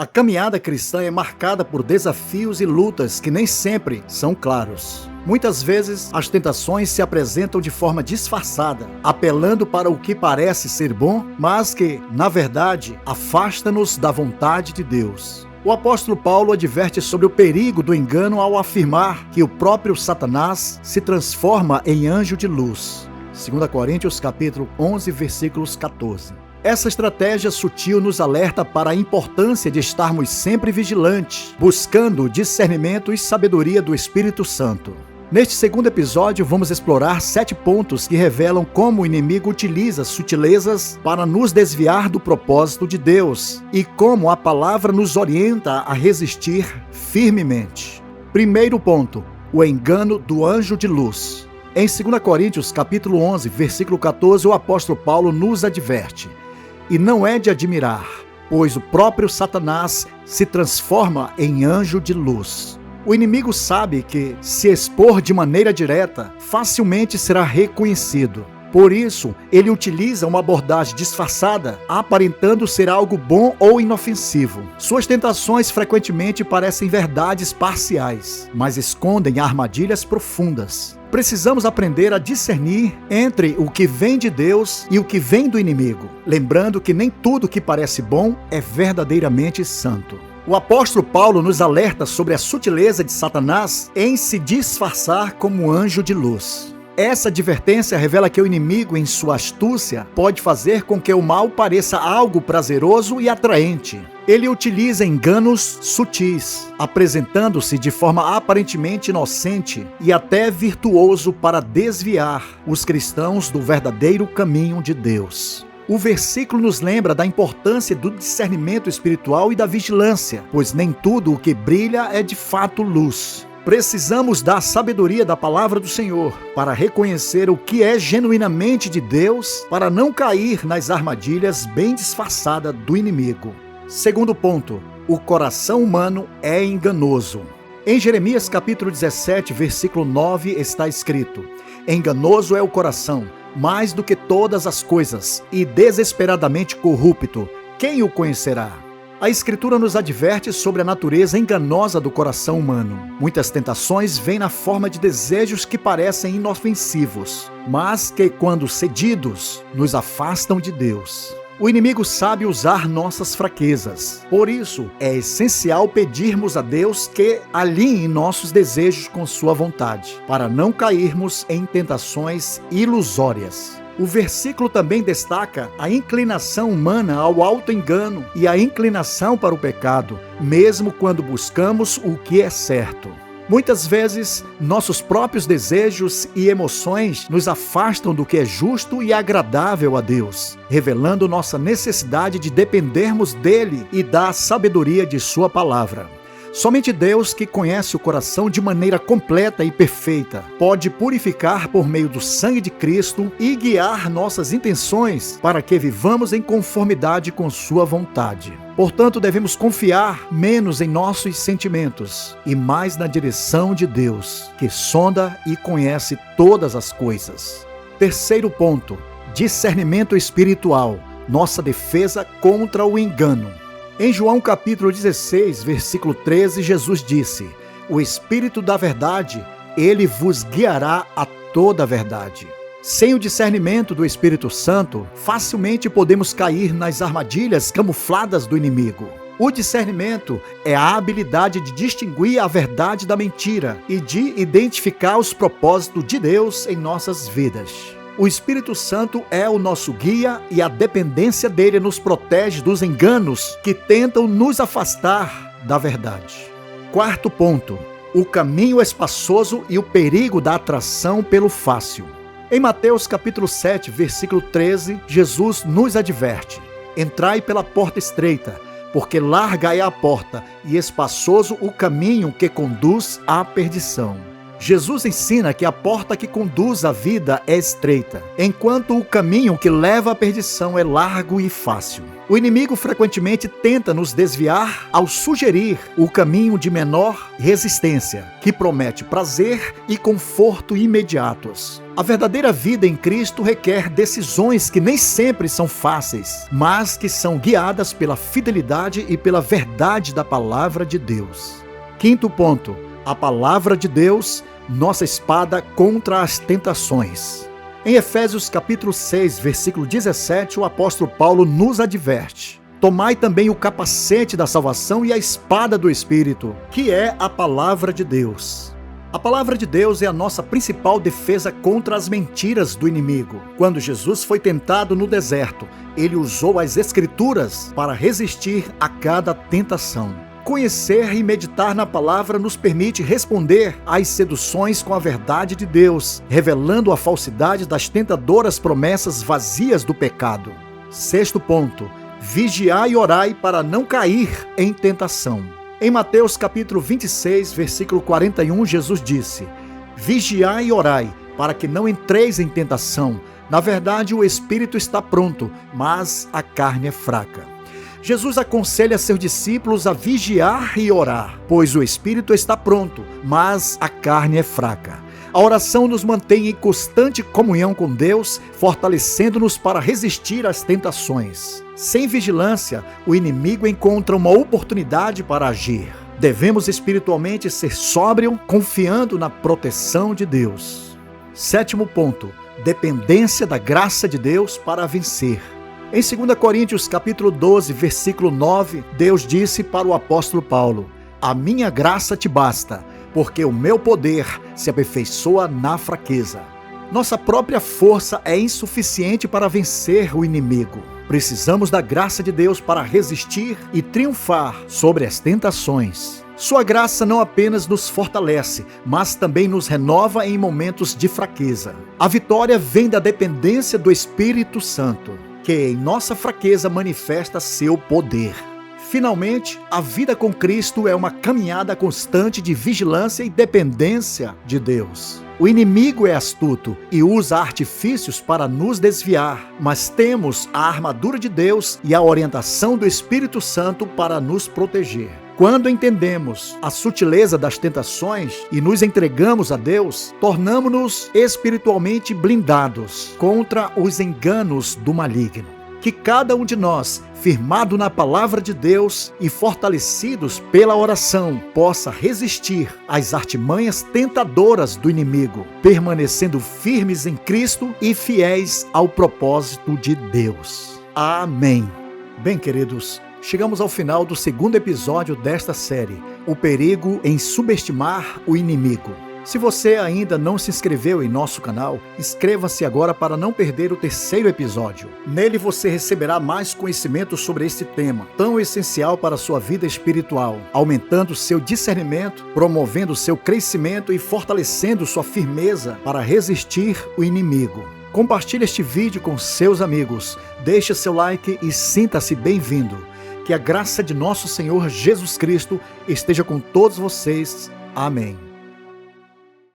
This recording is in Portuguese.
A caminhada cristã é marcada por desafios e lutas que nem sempre são claros. Muitas vezes, as tentações se apresentam de forma disfarçada, apelando para o que parece ser bom, mas que, na verdade, afasta-nos da vontade de Deus. O apóstolo Paulo adverte sobre o perigo do engano ao afirmar que o próprio Satanás se transforma em anjo de luz. 2 Coríntios capítulo 11, versículos 14. Essa estratégia sutil nos alerta para a importância de estarmos sempre vigilantes, buscando discernimento e sabedoria do Espírito Santo. Neste segundo episódio, vamos explorar 7 pontos que revelam como o inimigo utiliza sutilezas para nos desviar do propósito de Deus e como a palavra nos orienta a resistir firmemente. Primeiro ponto, o engano do anjo de luz. Em 2 Coríntios capítulo 11, versículo 14, o apóstolo Paulo nos adverte: "E não é de admirar, pois o próprio Satanás se transforma em anjo de luz." O inimigo sabe que, se expor de maneira direta, facilmente será reconhecido. Por isso, ele utiliza uma abordagem disfarçada, aparentando ser algo bom ou inofensivo. Suas tentações frequentemente parecem verdades parciais, mas escondem armadilhas profundas. Precisamos aprender a discernir entre o que vem de Deus e o que vem do inimigo, lembrando que nem tudo que parece bom é verdadeiramente santo. O apóstolo Paulo nos alerta sobre a sutileza de Satanás em se disfarçar como anjo de luz. Essa advertência revela que o inimigo, em sua astúcia, pode fazer com que o mal pareça algo prazeroso e atraente. Ele utiliza enganos sutis, apresentando-se de forma aparentemente inocente e até virtuoso para desviar os cristãos do verdadeiro caminho de Deus. O versículo nos lembra da importância do discernimento espiritual e da vigilância, pois nem tudo o que brilha é de fato luz. Precisamos da sabedoria da palavra do Senhor para reconhecer o que é genuinamente de Deus, para não cair nas armadilhas bem disfarçadas do inimigo. Segundo ponto, o coração humano é enganoso. Em Jeremias capítulo 17, versículo 9 está escrito: "Enganoso é o coração, mais do que todas as coisas, e desesperadamente corrupto, quem o conhecerá?" A Escritura nos adverte sobre a natureza enganosa do coração humano. Muitas tentações vêm na forma de desejos que parecem inofensivos, mas que, quando cedidos, nos afastam de Deus. O inimigo sabe usar nossas fraquezas. Por isso, é essencial pedirmos a Deus que alinhe nossos desejos com sua vontade, para não cairmos em tentações ilusórias. O versículo também destaca a inclinação humana ao auto-engano e a inclinação para o pecado, mesmo quando buscamos o que é certo. Muitas vezes, nossos próprios desejos e emoções nos afastam do que é justo e agradável a Deus, revelando nossa necessidade de dependermos dele e da sabedoria de sua palavra. Somente Deus, que conhece o coração de maneira completa e perfeita, pode purificar por meio do sangue de Cristo e guiar nossas intenções para que vivamos em conformidade com sua vontade. Portanto, devemos confiar menos em nossos sentimentos e mais na direção de Deus, que sonda e conhece todas as coisas. Terceiro ponto, discernimento espiritual, nossa defesa contra o engano. Em João capítulo 16, versículo 13, Jesus disse: "O Espírito da verdade, ele vos guiará a toda a verdade." Sem o discernimento do Espírito Santo, facilmente podemos cair nas armadilhas camufladas do inimigo. O discernimento é a habilidade de distinguir a verdade da mentira e de identificar os propósitos de Deus em nossas vidas. O Espírito Santo é o nosso guia e a dependência dele nos protege dos enganos que tentam nos afastar da verdade. Quarto ponto, o caminho espaçoso e o perigo da atração pelo fácil. Em Mateus capítulo 7, versículo 13, Jesus nos adverte: "Entrai pela porta estreita, porque larga é a porta e espaçoso o caminho que conduz à perdição." Jesus ensina que a porta que conduz à vida é estreita, enquanto o caminho que leva à perdição é largo e fácil. O inimigo frequentemente tenta nos desviar ao sugerir o caminho de menor resistência, que promete prazer e conforto imediatos. A verdadeira vida em Cristo requer decisões que nem sempre são fáceis, mas que são guiadas pela fidelidade e pela verdade da palavra de Deus. Quinto ponto: a palavra de Deus, nossa espada contra as tentações. Em Efésios capítulo 6, versículo 17, o apóstolo Paulo nos adverte: tomai também o capacete da salvação e a espada do Espírito, que é a palavra de Deus. A palavra de Deus é a nossa principal defesa contra as mentiras do inimigo. Quando Jesus foi tentado no deserto, ele usou as Escrituras para resistir a cada tentação. Conhecer e meditar na palavra nos permite responder às seduções com a verdade de Deus, revelando a falsidade das tentadoras promessas vazias do pecado. Sexto ponto: vigiai e orai para não cair em tentação. Em Mateus capítulo 26, versículo 41, Jesus disse: vigiai e orai para que não entreis em tentação. Na verdade, o espírito está pronto, mas a carne é fraca. Jesus aconselha seus discípulos a vigiar e orar, pois o espírito está pronto, mas a carne é fraca. A oração nos mantém em constante comunhão com Deus, fortalecendo-nos para resistir às tentações. Sem vigilância, o inimigo encontra uma oportunidade para agir. Devemos espiritualmente ser sóbrios, confiando na proteção de Deus. Sétimo ponto: dependência da graça de Deus para vencer. Em 2 Coríntios capítulo 12, versículo 9, Deus disse para o apóstolo Paulo: a minha graça te basta, porque o meu poder se aperfeiçoa na fraqueza. Nossa própria força é insuficiente para vencer o inimigo. Precisamos da graça de Deus para resistir e triunfar sobre as tentações. Sua graça não apenas nos fortalece, mas também nos renova em momentos de fraqueza. A vitória vem da dependência do Espírito Santo, que em nossa fraqueza manifesta seu poder. Finalmente, a vida com Cristo é uma caminhada constante de vigilância e dependência de Deus. O inimigo é astuto e usa artifícios para nos desviar, mas temos a armadura de Deus e a orientação do Espírito Santo para nos proteger. Quando entendemos a sutileza das tentações e nos entregamos a Deus, tornamo-nos espiritualmente blindados contra os enganos do maligno. Que cada um de nós, firmado na palavra de Deus e fortalecidos pela oração, possa resistir às artimanhas tentadoras do inimigo, permanecendo firmes em Cristo e fiéis ao propósito de Deus. Amém. Bem, queridos, chegamos ao final do segundo episódio desta série, O Perigo em Subestimar o Inimigo. Se você ainda não se inscreveu em nosso canal, inscreva-se agora para não perder o terceiro episódio. Nele você receberá mais conhecimento sobre este tema, tão essencial para a sua vida espiritual, aumentando seu discernimento, promovendo seu crescimento e fortalecendo sua firmeza para resistir o inimigo. Compartilhe este vídeo com seus amigos, deixe seu like e sinta-se bem-vindo. Que a graça de nosso Senhor Jesus Cristo esteja com todos vocês. Amém.